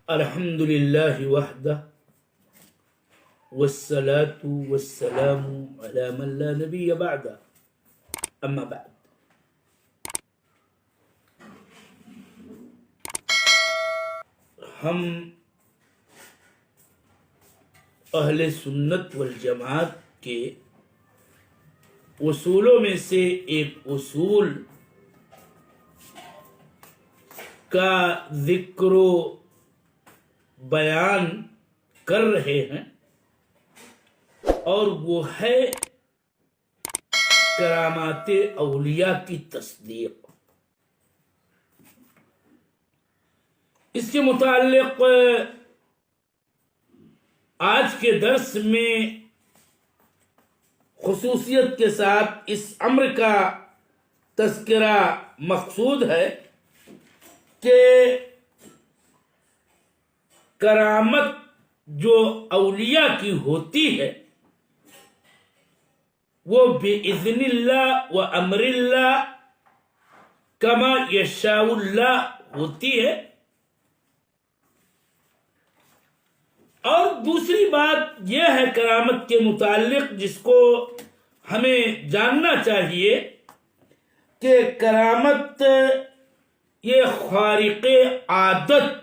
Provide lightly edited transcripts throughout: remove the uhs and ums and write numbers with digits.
الحمد لله وحده والصلاة والسلام على من لا نبي بعده أما بعد. ہم اہل سنت والجماعت کے اصولوں میں سے ایک اصول کا ذکر و بیان کر رہے ہیں اور وہ ہے کرامات اولیاء کی تصدیق. اس کے متعلق آج کے درس میں خصوصیت کے ساتھ اس امر کا تذکرہ مقصود ہے کہ کرامت جو اولیاء کی ہوتی ہے وہ بِإِذْنِ اللہ و امر اللہ کما یشاء اللہ ہوتی ہے. اور دوسری بات یہ ہے کرامت کے متعلق جس کو ہمیں جاننا چاہیے کہ کرامت یہ خارق عادت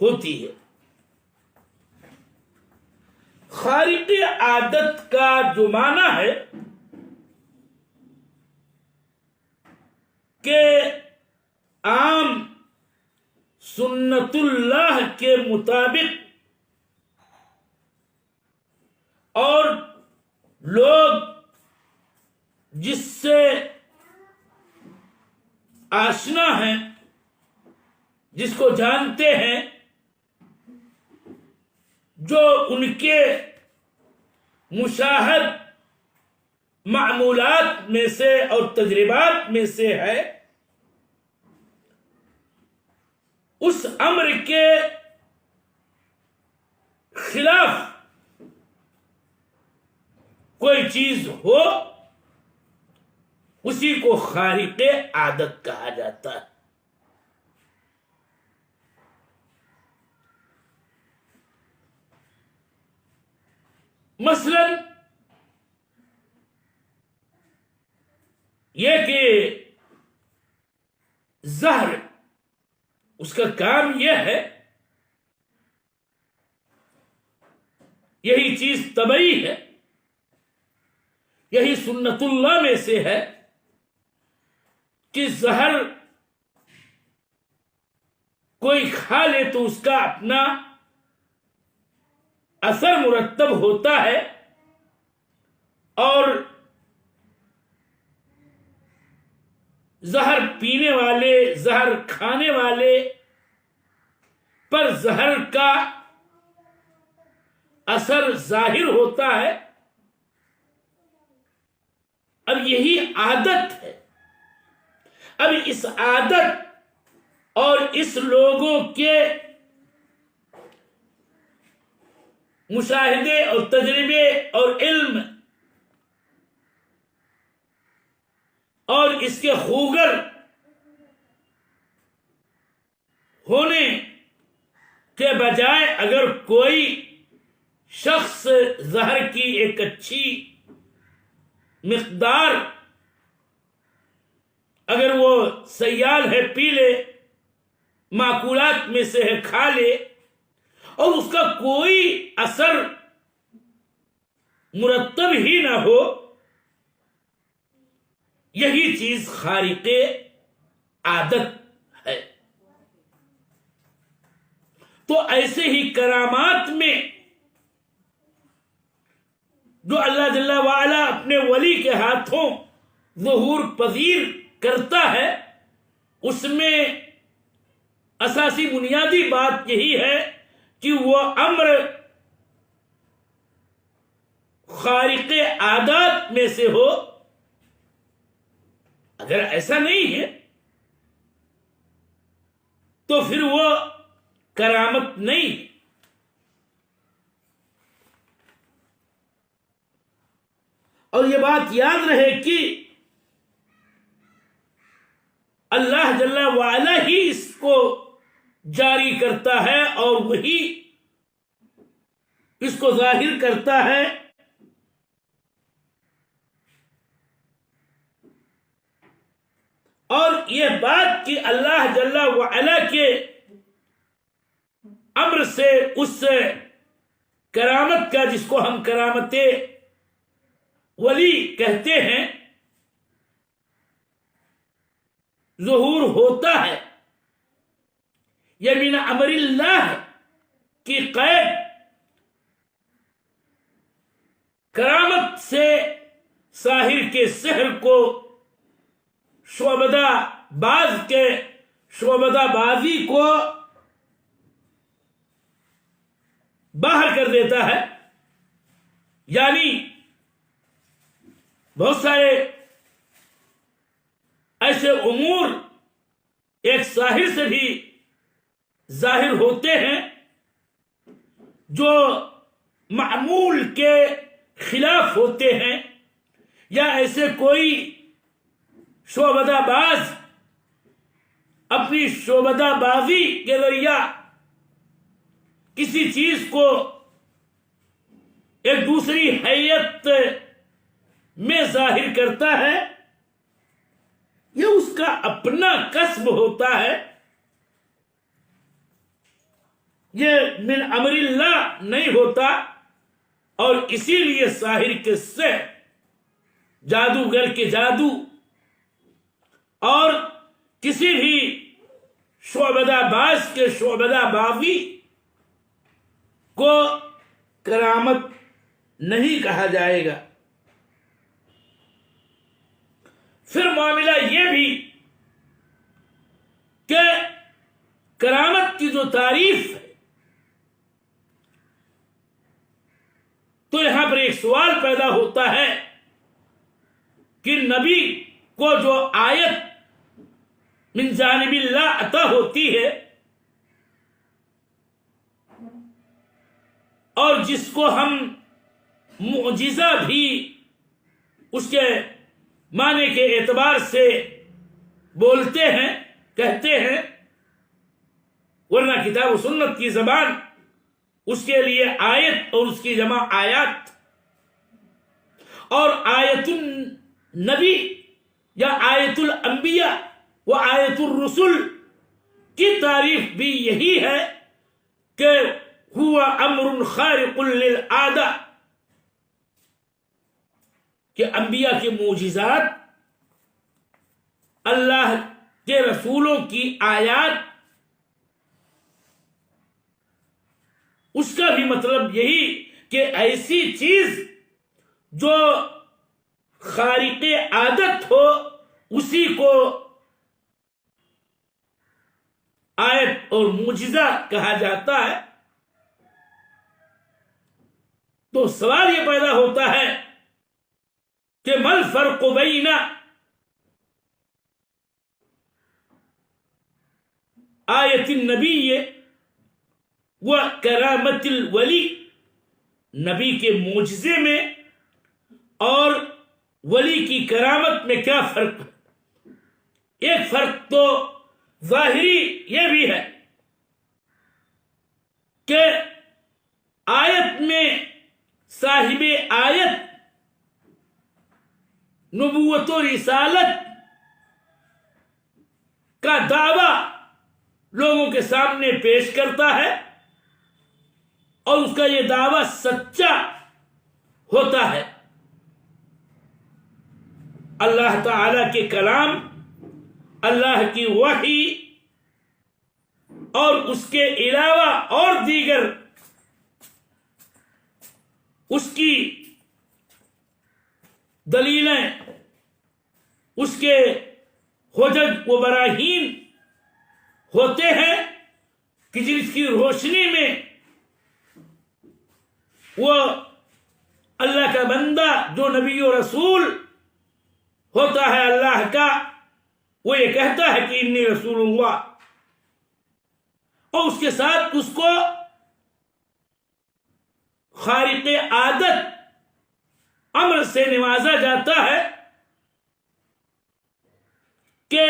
ہوتی ہے. خارق عادت کا جو معنی ہے کہ عام سنت اللہ کے مطابق اور لوگ جس سے آشنا ہیں جس کو جانتے ہیں جو ان کے مشاہد معمولات میں سے اور تجربات میں سے ہے اس امر کے خلاف کوئی چیز ہو اسی کو خارق عادت کہا جاتا ہے. مثلا یہ کہ زہر اس کا کام یہ ہے یہی چیز طبعی ہے یہی سنت اللہ میں سے ہے کہ زہر کوئی کھا لے تو اس کا اپنا اثر مرتب ہوتا ہے اور زہر پینے والے زہر کھانے والے پر زہر کا اثر ظاہر ہوتا ہے. اب یہی عادت ہے. اب اس عادت اور اس لوگوں کے مشاہدے اور تجربے اور علم اور اس کے خوگر ہونے کے بجائے اگر کوئی شخص زہر کی ایک اچھی مقدار اگر وہ سیال ہے پی لے معقولات میں سے ہے کھا لے اور اس کا کوئی اثر مرتب ہی نہ ہو یہی چیز خارق عادت ہے. تو ایسے ہی کرامات میں جو اللہ جل وعلا اپنے ولی کے ہاتھوں ظہور پذیر کرتا ہے اس میں اساسی بنیادی بات یہی ہے کہ وہ امر خارق عادات میں سے ہو. اگر ایسا نہیں ہے تو پھر وہ کرامت نہیں. اور یہ بات یاد رہے کہ اللہ جل وعلا ہی اس کو جاری کرتا ہے اور وہی اس کو ظاہر کرتا ہے. اور یہ بات کہ اللہ جل وعلا کے امر سے اس کرامت کا، جس کو ہم کرامت ولی کہتے ہیں، ظہور ہوتا ہے، یہ من امر اللہ کی قید کرامت سے ساحر کے سحر کو، شعبدہ باز کے شعبدہ بازی کو باہر کر دیتا ہے. یعنی بہت سارے ایسے امور ایک ساحر سے بھی ظاہر ہوتے ہیں جو معمول کے خلاف ہوتے ہیں، یا ایسے کوئی شعبدہ باز اپنی شعبدہ بازی کے ذریعہ کسی چیز کو ایک دوسری حیت میں ظاہر کرتا ہے، یہ اس کا اپنا کسب ہوتا ہے، یہ من امر اللہ نہیں ہوتا. اور اسی لیے ساحر کے سحر، جادوگر کے جادو، اور کسی بھی شعبدہ باز کے شعبدہ بازی کو کرامت نہیں کہا جائے گا. پھر معاملہ یہ بھی کہ کرامت کی جو تعریف ہے، تو یہاں پر ایک سوال پیدا ہوتا ہے کہ نبی کو جو آیت من جانب اللہ عطا ہوتی ہے، اور جس کو ہم معجزہ بھی اس کے معنی کے اعتبار سے بولتے ہیں، کہتے ہیں، ورنہ کتاب و سنت کی زبان اس کے لیے آیت اور اس کی جمع آیات، اور آیت النبی یا آیت الانبیاء و آیت الرسل کی تعریف بھی یہی ہے کہ ہوا امر خارق للعادہ، کہ انبیاء کے معجزات، اللہ کے رسولوں کی آیات، اس کا بھی مطلب یہی کہ ایسی چیز جو خارق عادت ہو اسی کو آیت اور معجزہ کہا جاتا ہے. تو سوال یہ پیدا ہوتا ہے کہ مل فرق بین آیت النبی و کرامت الولی، نبی کے معجزے میں اور ولی کی کرامت میں کیا فرق ہے؟ ایک فرق تو ظاہری یہ بھی ہے کہ آیت میں صاحب آیت نبوت و رسالت کا دعویٰ لوگوں کے سامنے پیش کرتا ہے، اور اس کا یہ دعویٰ سچا ہوتا ہے. اللہ تعالی کے کلام، اللہ کی وحی اور اس کے علاوہ اور دیگر اس کی دلیلیں، اس کے حجج و براہین ہوتے ہیں کہ جس کی روشنی میں وہ اللہ کا بندہ جو نبی و رسول ہوتا ہے اللہ کا، وہ یہ کہتا ہے کہ انی رسول اللہ، اور اس کے ساتھ اس کو خارق عادت امر سے نوازا جاتا ہے کہ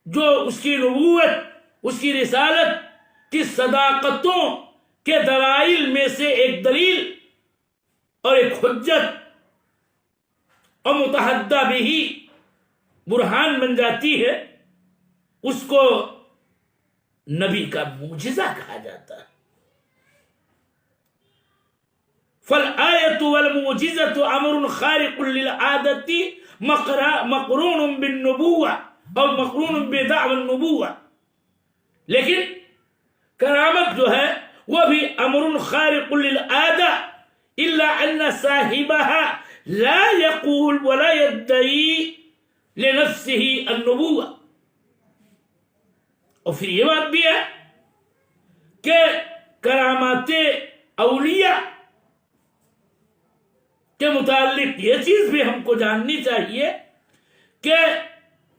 جو اس کی نبوت اس کی رسالت کی صداقتوں کے دلائل میں سے ایک دلیل اور ایک حجت اور متحدہ بھی برہان بن جاتی ہے، اس کو نبی کا معجزہ کہا جاتا ہے۔ فالآیت والمعجزۃ امر خارق للعادۃ مقرون بالنبوہ اور مقرون بدعوی النبوہ، لیکن کرامت جو ہے وہ بھی امر خارق للعادہ الا ان صاحبها لا يقول ولا يدعي لنفسه النبوہ۔ اور پھر یہ بات بھی ہے کہ کرامات اولیاء کے متعلق یہ چیز بھی ہم کو جاننی چاہیے کہ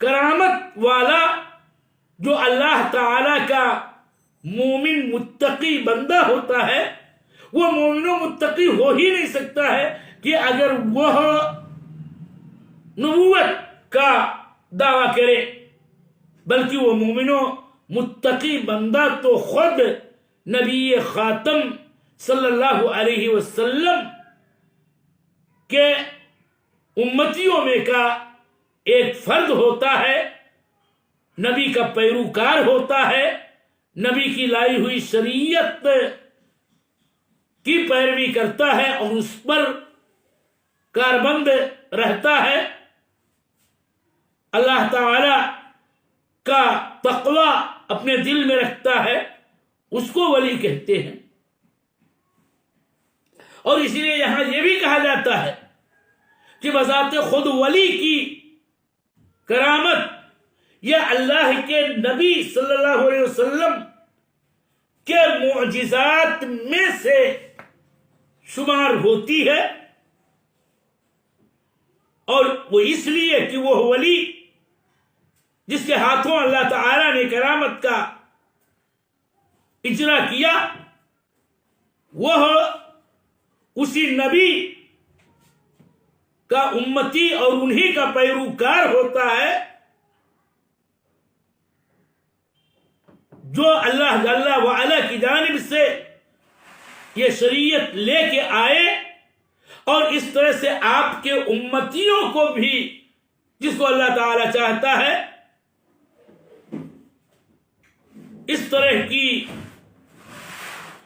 کرامت والا جو اللہ تعالی کا مومن متقی بندہ ہوتا ہے، وہ مومن و متقی ہو ہی نہیں سکتا ہے کہ اگر وہ نبوت کا دعویٰ کرے، بلکہ وہ مومن و متقی بندہ تو خود نبی خاتم صلی اللہ علیہ وسلم کے امتیوں میں کا ایک فرد ہوتا ہے، نبی کا پیروکار ہوتا ہے، نبی کی لائی ہوئی شریعت کی پیروی کرتا ہے اور اس پر کاربند رہتا ہے، اللہ تعالی کا تقوی اپنے دل میں رکھتا ہے، اس کو ولی کہتے ہیں۔ اور اسی لیے یہاں یہ بھی کہا جاتا ہے کہ بذات خود ولی کی کرامت یہ اللہ کے نبی صلی اللہ علیہ وسلم کے معجزات میں سے شمار ہوتی ہے، اور وہ اس لیے کہ وہ ولی جس کے ہاتھوں اللہ تعالی نے کرامت کا اجرا کیا، وہ اسی نبی کا امتی اور انہی کا پیروکار ہوتا ہے جو اللہ جل وعلا کی جانب سے یہ شریعت لے کے آئے، اور اس طرح سے آپ کے امتیوں کو بھی جس کو اللہ تعالی چاہتا ہے اس طرح کی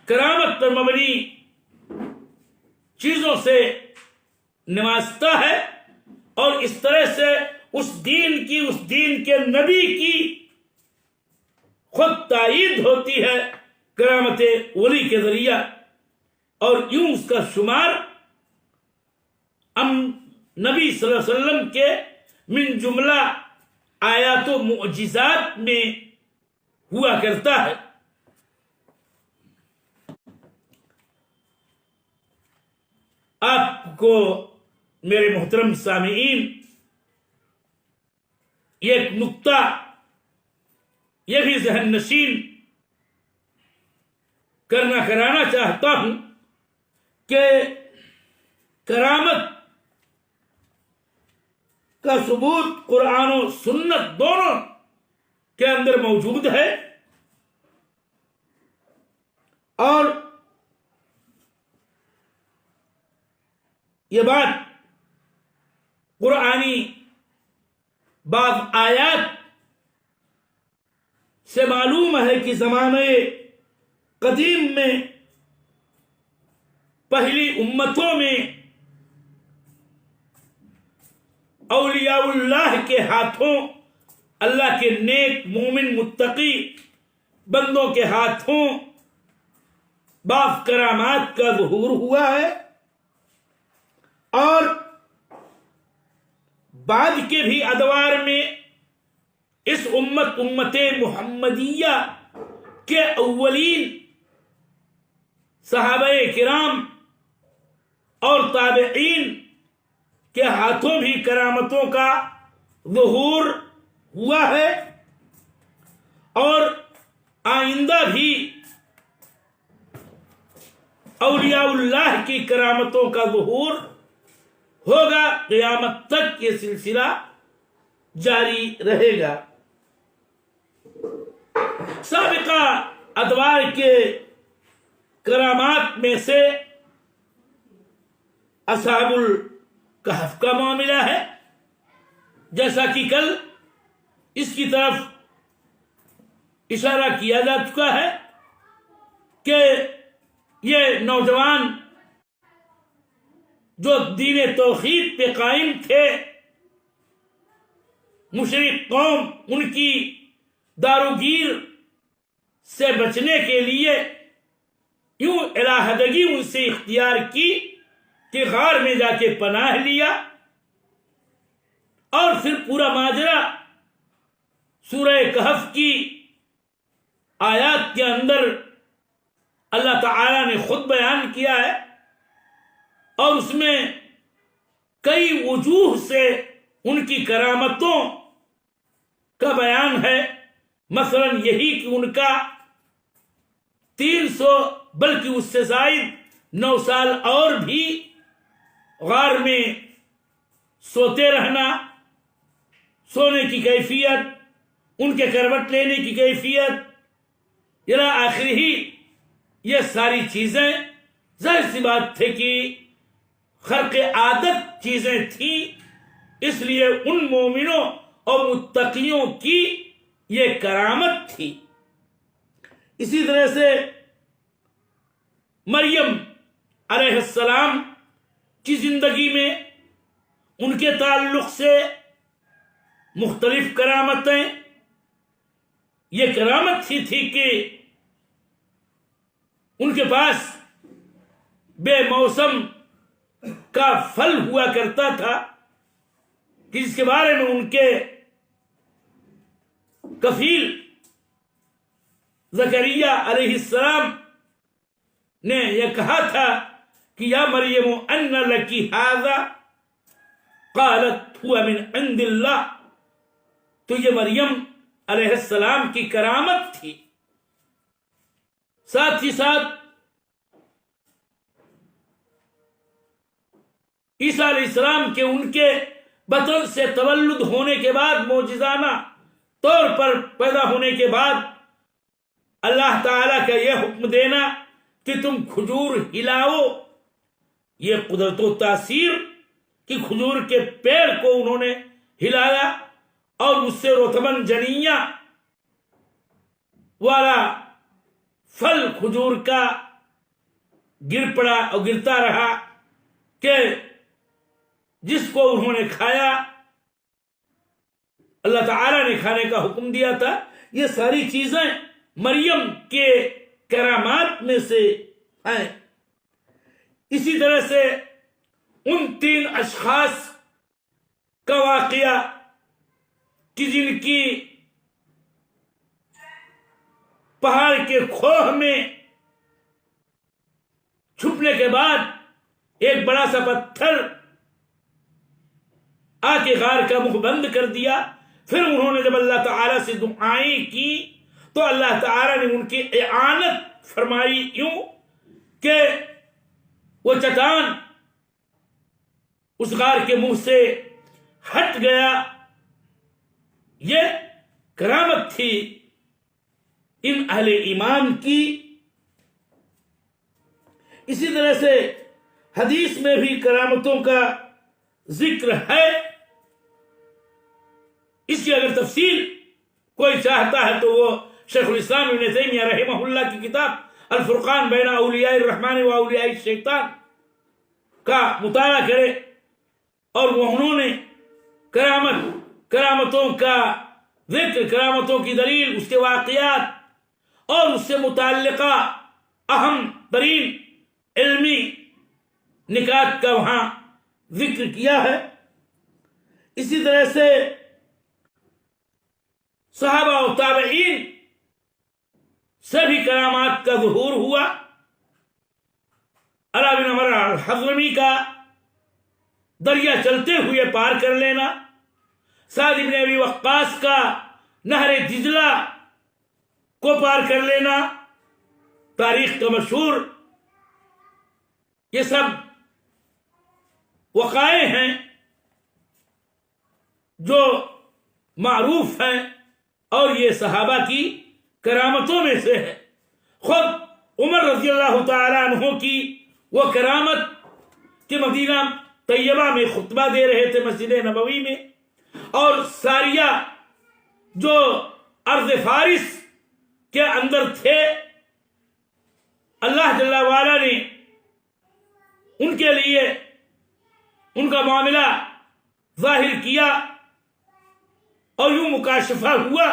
کرامت پر مبنی چیزوں سے نوازتا ہے، اور اس طرح سے اس دین کے نبی کی خود تائید ہوتی ہے کرامت ولی کے ذریعہ، اور یوں اس کا شمار نبی صلی اللہ علیہ وسلم کے من جملہ آیات و معجزات میں ہوا کرتا ہے۔ آپ کو میرے محترم سامعین ایک نقطہ یہ بھی ذہن نشین کرانا چاہتا ہوں کہ کرامت کا ثبوت قرآن و سنت دونوں کے اندر موجود ہے، اور یہ بات قرآنی بعض آیات سے معلوم ہے کہ زمانے قدیم میں پہلی امتوں میں اولیاء اللہ کے ہاتھوں، اللہ کے نیک مومن متقی بندوں کے ہاتھوں بعض کرامات کا ظہور ہوا ہے، اور بعد کے بھی ادوار میں اس امت محمدیہ کے اولین صحابہ کرام اور تابعین کے ہاتھوں بھی کرامتوں کا ظہور ہوا ہے، اور آئندہ بھی اولیاء اللہ کی کرامتوں کا ظہور ہوگا، قیامت تک یہ سلسلہ جاری رہے گا۔ سابقہ ادوار کے کرامات میں سے اصحاب الکہف کا معاملہ ہے، جیسا کہ کل اس کی طرف اشارہ کیا جا چکا ہے کہ یہ نوجوان جو دین توحید پہ قائم تھے، مشرک قوم ان کی داروگیر سے بچنے کے لیے یوں علیحدگی ان سے اختیار کی کہ غار میں جا کے پناہ لیا، اور پھر پورا ماجرا سورہ کہف کی آیات کے اندر اللہ تعالی نے خود بیان کیا ہے، اور اس میں کئی وجوہ سے ان کی کرامتوں کا بیان ہے۔ مثلا یہی کہ ان کا 300 بلکہ اس سے زائد 9 سال اور بھی غار میں سوتے رہنا، سونے کی کیفیت، ان کے کروٹ لینے کی کیفیت الی آخر ہی، یہ ساری چیزیں ظاہر سی بات تھے کہ خرق عادت چیزیں تھیں، اس لیے ان مومنوں اور متقیوں کی یہ کرامت تھی۔ اسی طرح سے مریم علیہ السلام کی زندگی میں ان کے تعلق سے مختلف کرامتیں، یہ کرامت ہی تھی کہ ان کے پاس بے موسم کا پھل ہوا کرتا تھا، جس کے بارے میں ان کے کفیل زکریا علیہ السلام نے یہ کہا تھا کہ یا مریم ان لکی ھذا قالت هو من عند اللہ، تو یہ مریم علیہ السلام کی کرامت تھی۔ ساتھ ہی ساتھ عیسیٰ علیہ السلام کے ان کے بطن سے تولد ہونے کے بعد، معجزانہ طور پر پیدا ہونے کے بعد، اللہ تعالیٰ کا یہ حکم دینا کہ تم کھجور ہلاؤ، یہ قدرت و تاثیر کہ کھجور کے پیڑ کو انہوں نے ہلایا اور اس سے رطباً جنیہ والا پھل کھجور کا گر پڑا اور گرتا رہا کہ جس کو انہوں نے کھایا اللہ تعالیٰ نے کھانے کا حکم دیا تھا۔ یہ ساری چیزیں مریم کے کرامات میں سے ہیں۔ اسی طرح سے ان 3 اشخاص کا واقعہ کہ جن کی پہاڑ کے کھوہ میں چھپنے کے بعد ایک بڑا سا پتھر آ کے غار کا منہ بند کر دیا، پھر انہوں نے جب اللہ تعالیٰ سے دعائیں کی تو اللہ تعالیٰ نے ان کی اعانت فرمائی، یوں کہ وہ چٹان اس غار کے منہ سے ہٹ گیا۔ یہ کرامت تھی ان اہل ایمان کی۔ اسی طرح سے حدیث میں بھی کرامتوں کا ذکر ہے، اس کی اگر تفصیل کوئی چاہتا ہے تو وہ شیخ الاسلام ابن تیمیہ رحمہ اللہ کی کتاب الفرقان بین اولیاء الرحمن و اولیاء الشیطان کا مطالعہ کرے، اور وہ انہوں نے کرامتوں کا ذکر، کرامتوں کی دلیل، اس کے واقعات اور اس سے متعلقہ اہم ترین علمی نکات کا وہاں ذکر کیا ہے۔ اسی طرح سے صحابہ و تابعین سے بھی کرامات کا ظہور ہوا۔ علاء بن عمر الحضرمی کا دریا چلتے ہوئے پار کر لینا، سعد بن ابی وقاص کا نہر دجلہ کو پار کر لینا، تاریخ کا مشہور یہ سب وقائع ہیں جو معروف ہیں، اور یہ صحابہ کی کرامتوں میں سے ہے۔ خود عمر رضی اللہ تعالیٰ عنہ کی وہ کرامت کہ مدینہ طیبہ میں خطبہ دے رہے تھے مسجد نبوی میں، اور ساریہ جو ارض فارس کے اندر تھے، اللہ جل وعلا نے ان کے لیے ان کا معاملہ ظاہر کیا، اور یوں مکاشفہ ہوا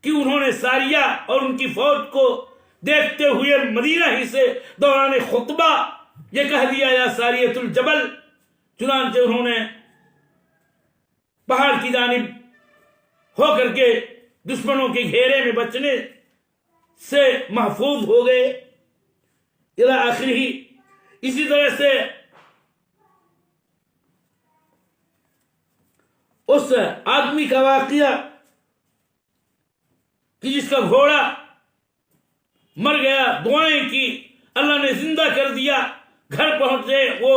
کہ انہوں نے ساریہ اور ان کی فوج کو دیکھتے ہوئے مدینہ ہی سے دوران خطبہ یہ کہہ دیا یا ساریۃ الجبل، چنانچہ انہوں نے پہاڑ کی جانب ہو کر کے دشمنوں کے گھیرے میں بچنے سے محفوظ ہو گئے الی آخرہ۔ اسی طرح سے اس آدمی کا واقعہ کہ جس کا گھوڑا مر گیا، دعائیں کی، اللہ نے زندہ کر دیا، گھر پہنچے وہ،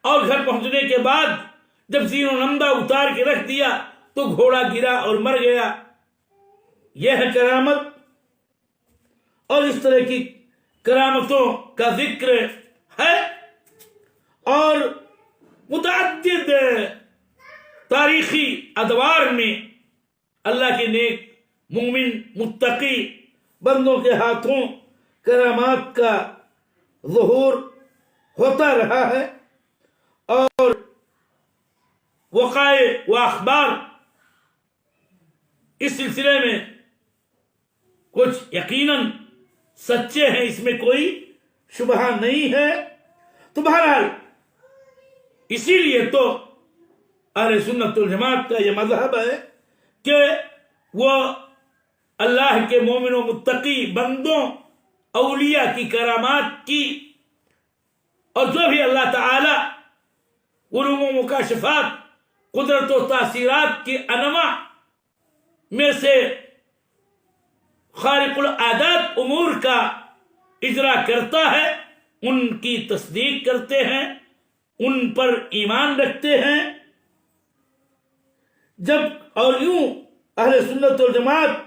اور گھر پہنچنے کے بعد جب زین و نمدہ اتار کے رکھ دیا تو گھوڑا گرا اور مر گیا۔ یہ ہے کرامت، اور اس طرح کی کرامتوں کا ذکر ہے، اور متعدد تاریخی ادوار میں اللہ کے نیک مومن متقی بندوں کے ہاتھوں کرامات کا ظہور ہوتا رہا ہے، اور وقائع و اخبار اس سلسلے میں کچھ یقیناً سچے ہیں، اس میں کوئی شبہ نہیں ہے۔ تو بہرحال اسی لیے تو اہل سنت والجماعت کا یہ مذہب ہے کہ وہ اللہ کے مومن و متقی بندوں، اولیاء کی کرامات کی، اور جو بھی اللہ تعالی علوم و مکاشفات، قدرت و تاثیرات کی انواع میں سے خارق العادات امور کا اجرا کرتا ہے، ان کی تصدیق کرتے ہیں، ان پر ایمان رکھتے ہیں۔ جب اور یوں اہل سنت والجماعت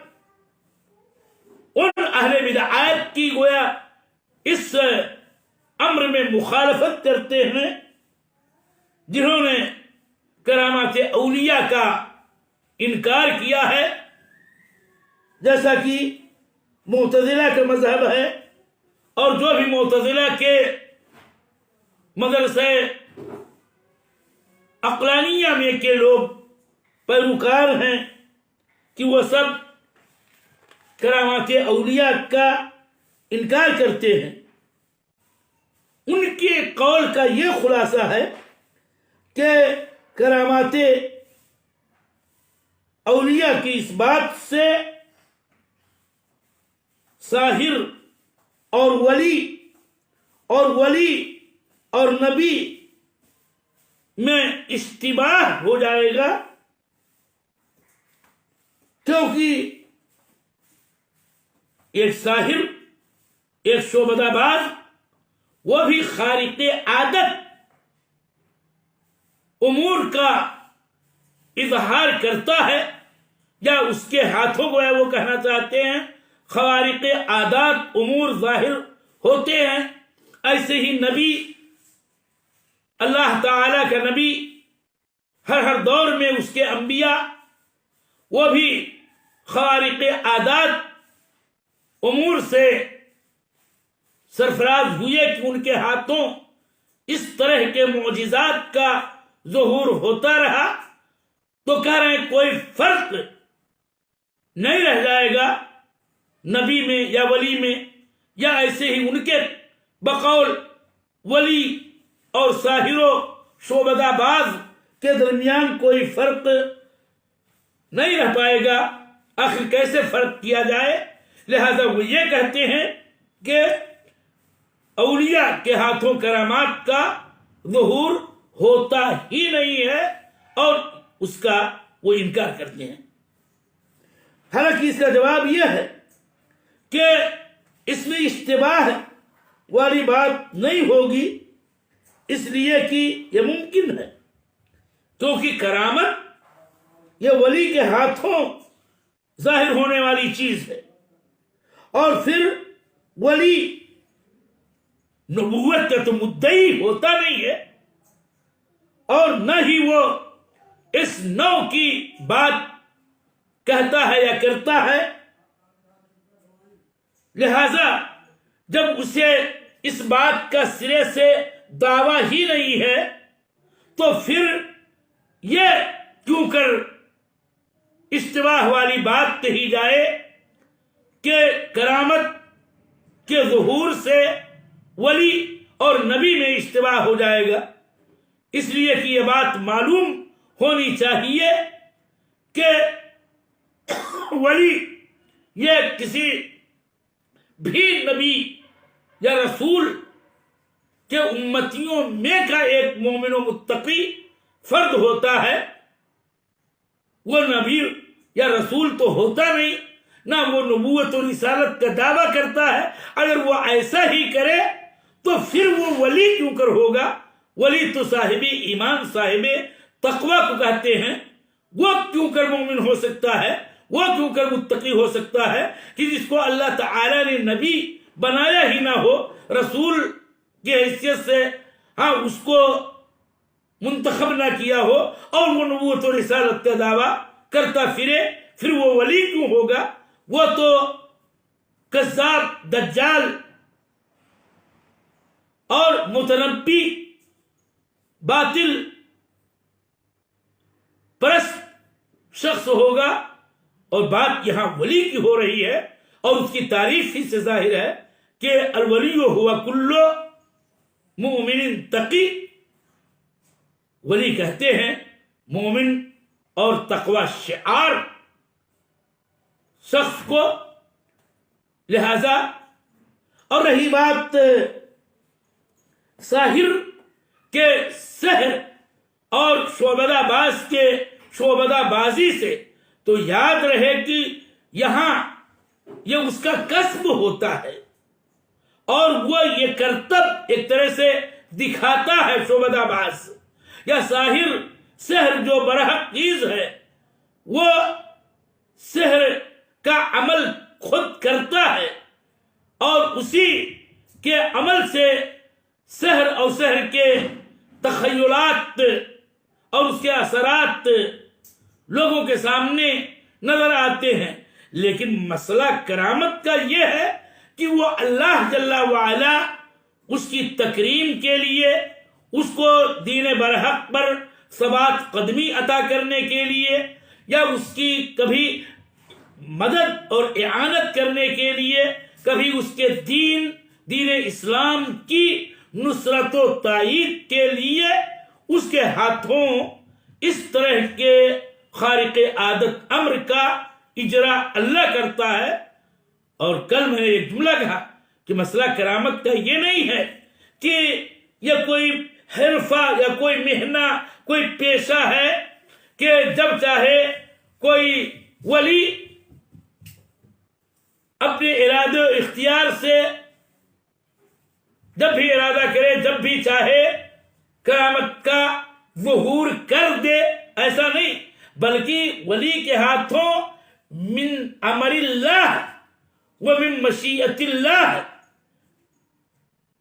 ان اہل بدعات کی گویا اس امر میں مخالفت کرتے ہیں جنہوں نے کرامات اولیاء کا انکار کیا ہے، جیسا کہ معتزلہ کا مذہب ہے، اور جو بھی معتزلہ کے مدرسے عقلانیہ میں کے لوگ پیروکار ہیں کہ وہ سب کرامات اولیاء کا انکار کرتے ہیں۔ ان کے قول کا یہ خلاصہ ہے کہ کرامات اولیاء کی اس بات سے ساحر اور ولی اور نبی میں اشتباہ ہو جائے گا، کیونکہ ایک ساحر، ایک شعبدہ باز، وہ بھی خارق عادت امور کا اظہار کرتا ہے، یا اس کے ہاتھوں کو وہ کہنا چاہتے ہیں خوارق عادات امور ظاہر ہوتے ہیں۔ ایسے ہی نبی، اللہ تعالی کا نبی، ہر دور میں اس کے انبیاء وہ بھی خوارق عادات امور سے سرفراز ہوئے کہ ان کے ہاتھوں اس طرح کے معجزات کا ظہور ہوتا رہا۔ تو کہہ رہے ہیں کوئی فرق نہیں رہ جائے گا نبی میں یا ولی میں، یا ایسے ہی ان کے بقول ولی اور ساحر و شعبدہ باز کے درمیان کوئی فرق نہیں رہ پائے گا۔ آخر کیسے فرق کیا جائے؟ لہذا وہ یہ کہتے ہیں کہ اولیاء کے ہاتھوں کرامات کا ظہور ہوتا ہی نہیں ہے، اور اس کا وہ انکار کرتے ہیں۔ حالانکہ اس کا جواب یہ ہے کہ اس میں اشتباہ والی بات نہیں ہوگی، اس لیے کہ یہ ممکن ہے، کیونکہ کرامت یہ ولی کے ہاتھوں ظاہر ہونے والی چیز ہے، اور پھر ولی نبوت کا تو مدعی ہوتا نہیں ہے اور نہ ہی وہ اس نوع کی بات کہتا ہے یا کرتا ہے، لہذا جب اسے اس بات کا سرے سے دعویٰ ہی نہیں ہے تو پھر یہ کیوں کر اشتباہ والی بات کہی جائے کہ کرامت کے ظہور سے ولی اور نبی میں اشتباہ ہو جائے گا؟ اس لیے کہ یہ بات معلوم ہونی چاہیے کہ ولی یہ کسی بھی نبی یا رسول کے امتیوں میں کا ایک مومن و متقی فرد ہوتا ہے، وہ نبی یا رسول تو ہوتا نہیں، نہ وہ نبوت و رسالت کا دعویٰ کرتا ہے۔ اگر وہ ایسا ہی کرے تو پھر وہ ولی کیوں کر ہوگا؟ ولی تو صاحب ایمان، صاحب تقوی کو کہتے ہیں، وہ کیوں کر مومن ہو سکتا ہے، وہ کیوں کر متقی ہو سکتا ہے کہ جس کو اللہ تعالی نے نبی بنایا ہی نہ ہو، رسول کی حیثیت سے اس کو منتخب نہ کیا ہو اور وہ نبوت و رسالت کا دعویٰ کرتا پھرے، پھر وہ ولی کیوں ہوگا؟ وہ تو کذاب، دجال اور متنبی، باطل پرست شخص ہوگا۔ اور بات یہاں ولی کی ہو رہی ہے اور اس کی تعریف ہی سے ظاہر ہے کہ الولی ہوا کلو مومن تقی، ولی کہتے ہیں مومن اور تقوی شعار شخص کو۔ لہذا اور رہی بات ساحر کے سحر اور شعبدہ باز کے شعبدہ بازی سے، تو یاد رہے کہ یہاں یہ اس کا کسب ہوتا ہے اور وہ یہ کرتب ایک طرح سے دکھاتا ہے۔ شعبدہ باز یا ساحر، سحر جو برحق چیز ہے، وہ سحر کا عمل خود کرتا ہے اور اسی کے عمل سے سحر اور سحر کے تخیلات اور اس کے اثرات لوگوں کے سامنے نظر آتے ہیں۔ لیکن مسئلہ کرامت کا یہ ہے کہ وہ اللہ جل وعلا اس کی تکریم کے لیے، اس کو دین برحق پر ثبات قدمی عطا کرنے کے لیے، یا اس کی کبھی مدد اور اعانت کرنے کے لیے، کبھی اس کے دین اسلام کی نصرت و تائید کے لیے اس کے ہاتھوں اس طرح کے خارق عادت امر کا اجرا اللہ کرتا ہے۔ اور کل میں نے ایک جملہ کہا کہ مسئلہ کرامت کا یہ نہیں ہے کہ یہ کوئی حرفہ یا کوئی مہنہ، کوئی پیشہ ہے کہ جب چاہے کوئی ولی اپنے ارادے و اختیار سے جب بھی ارادہ کرے، جب بھی چاہے کرامت کا ظہور کر دے، ایسا نہیں، بلکہ ولی کے ہاتھوں من امر اللہ ومن مشیت اللہ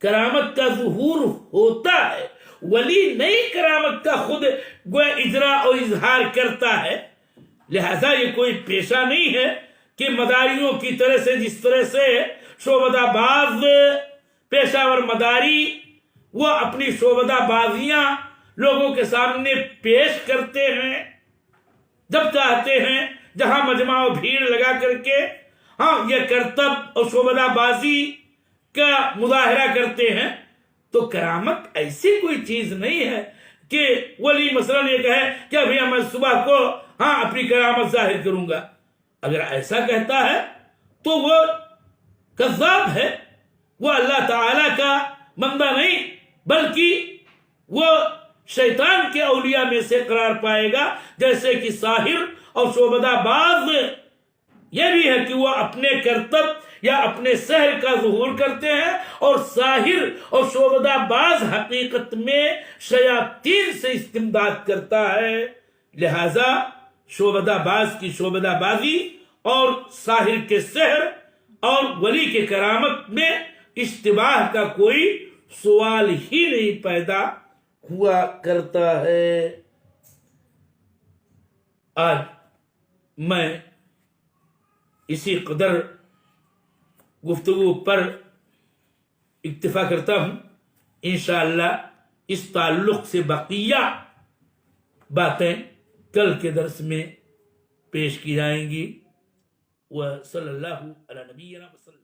کرامت کا ظہور ہوتا ہے۔ ولی نہیں کرامت کا خود گویا اجرا اور اظہار کرتا ہے۔ لہذا یہ کوئی پیشہ نہیں ہے کہ مداریوں کی طرح سے، جس طرح سے شعبدہ باز پیشہ ور مداری وہ اپنی شعبدہ بازیاں لوگوں کے سامنے پیش کرتے ہیں، جب چاہتے ہیں جہاں مجمع و بھیڑ لگا کر کے یہ کرتب اور شعبدہ بازی کا مظاہرہ کرتے ہیں۔ تو کرامت ایسی کوئی چیز نہیں ہے کہ ولی مثلا یہ کہے کہ ابھی میں صبح کو اپنی کرامت ظاہر کروں گا۔ اگر ایسا کہتا ہے تو وہ کذاب ہے، وہ اللہ تعالی کا بندہ نہیں، بلکہ وہ شیطان کے اولیاء میں سے قرار پائے گا۔ جیسے کہ ساحر اور شعبدہ باز یہ بھی ہے کہ وہ اپنے کرتب یا اپنے سحر کا ظہور کرتے ہیں، اور ساحر اور شعبدہ باز حقیقت میں شیاطین سے استمداد کرتا ہے۔ لہذا شعبدہ باز کی شعبدہ بازی اور ساحر کے سحر اور ولی کے کرامت میں اشتباہ کا کوئی سوال ہی نہیں پیدا ہوا کرتا ہے۔ آج میں اسی قدر گفتگو پر اکتفا کرتا ہوں، انشاءاللہ اس تعلق سے بقیہ باتیں کل کے درس میں پیش کی جائیں گی۔ وصلی اللہ علی نبینا وسلم۔